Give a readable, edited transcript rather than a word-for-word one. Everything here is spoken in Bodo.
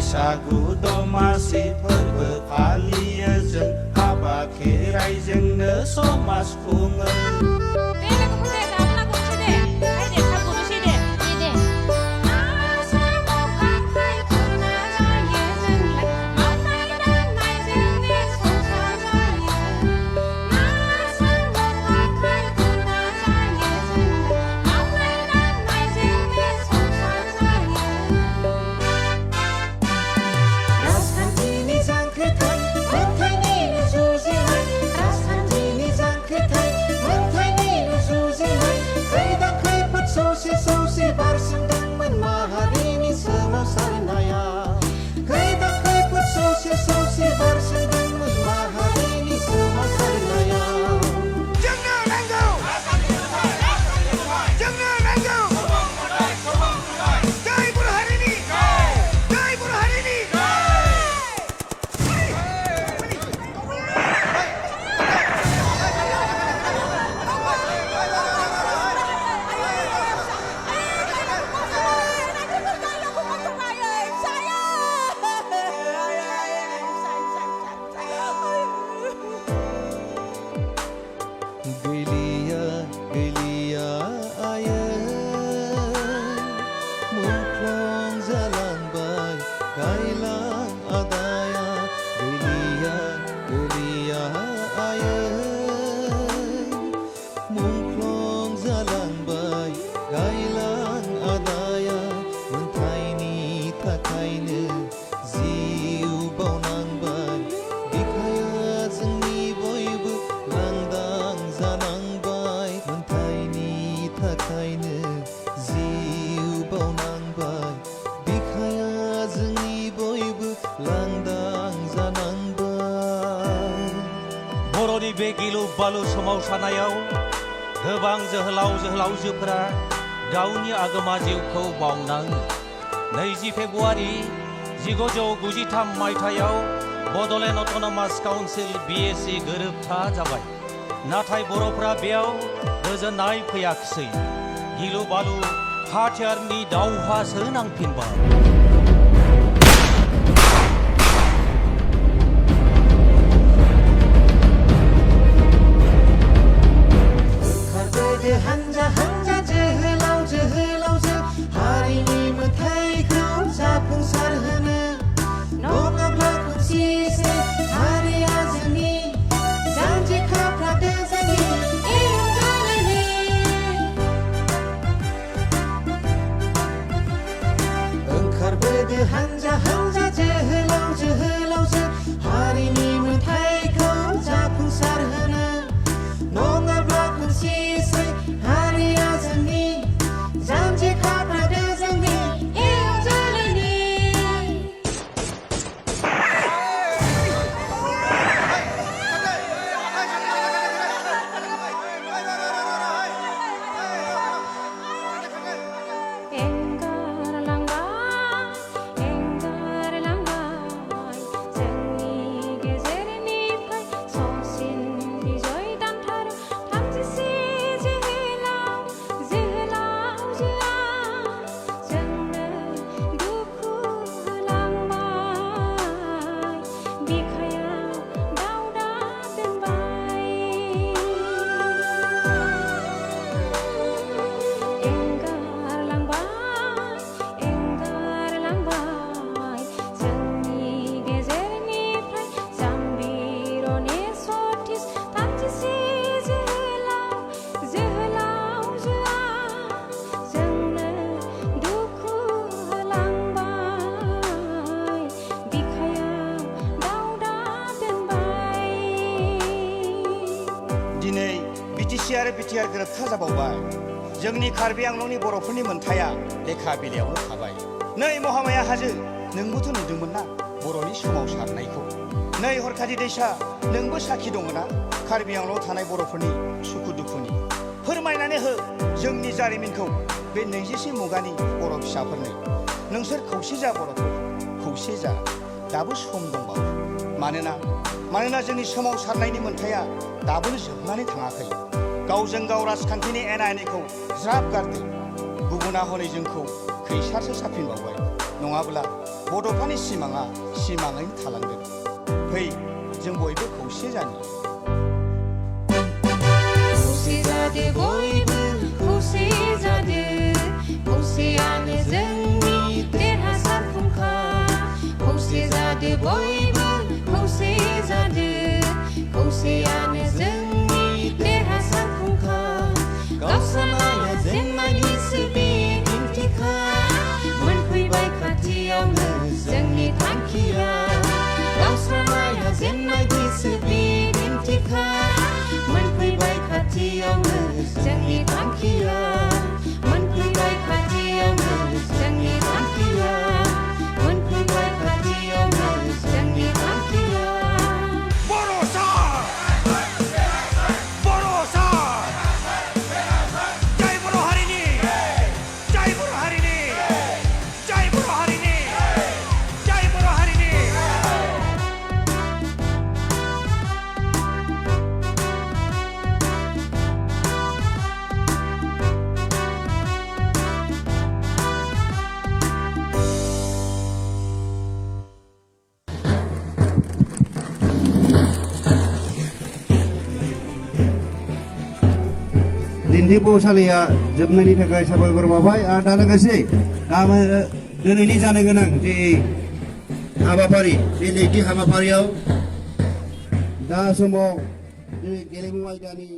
बैसागु दमासि फोरबो फालियो जों हाबा खेराइजोंनो समाज खुङो बे गिलु बालु सोमावसारनायाव गोबां जोहोलाव जोहोलावजोफोरा गावनि आगोमा जिउखौ बावनाङो 20 फेब्रुआरि 1993 मायथाइयाव बड'लेण्ड अट'नमास काउन्सिल BSC गोरोबथा जाबाय नाथाय बर'फोरा बेयाव गोजोननाय फैयाखिसै गिलु बालु हाथियारनि दावहासो नांफिनबाय हानजा हानजा जोहोलाव जोहोलावजो हारिनि मोन्थाइखौ जाफुंसार होनो नङाब्ला खोमसिसै हारिया जोंनि जानजि खाफ्रादो जोंनि इयुन जोलैनि ओंखारबो बिटिआर गोरोबथा जाबावबाय जोंनि कार्बि आंलंनि बर'फोरनि मोन्थाया लेखा बिलाइयावनो थाबाय नै महामाया हाजो नोंबोथ' नुदोंमोन ना बर'नि सोमावसारनायखौ नै हरखादि दैसा नोंबो साखि दङना कार्बि आंलंआव थानाय बर'फोरनि सुखु दुखुनि फोरमायनानै हो जोंनि जारिमिनखौ बे 20 मुगानि बर' फिसाफोरनो नोंसोर खौसे जा बर'फोर खौसे जा दाबो सम दंबावो मानोना जोंनि सोमावसारनायनि मोन्थाया दाबोनो जोबनानै थाङाखै गावजों गाव राजखान्थिनि एना एनिखौ ज्राब गारदो गुबुना हनै जोंखौ खैसारसो साफिनबावबाय नङाब्ला बड'फानि सिमाङैनो थालांगोन फै जों बयबो खौसे जानि खौसे जादो बयबो खौसे जादो खौसेयानो जोंनि देरहासार फुंखा खौसे जादो बयबो खौसे जादो खौसेयानो जोंनि देरहासार फुंखा गावस्रानाया जेननायनिसो बे दिन्थिखा मोनफैबाय खाथियावनो जोंनि थांखिया गावस्रानाया जेननायनिसो बे दिन्थिखा मोनफैबाय खाथियावनो जोंनि थांखिया मोनफैबाय खाथियावनो जोंनि थांखिया मोनफैबाय खाथियावनो जोंनि थांखिया दिन्थिफुंसालिया जोबनायनि थाखाय साबायखर बावबाय आरो दा लोगोसे दिनैनि जानो गोनां जे हाबाफारि बे नैथि हाबाफारियाव दा समाव गेलेमु आयदानि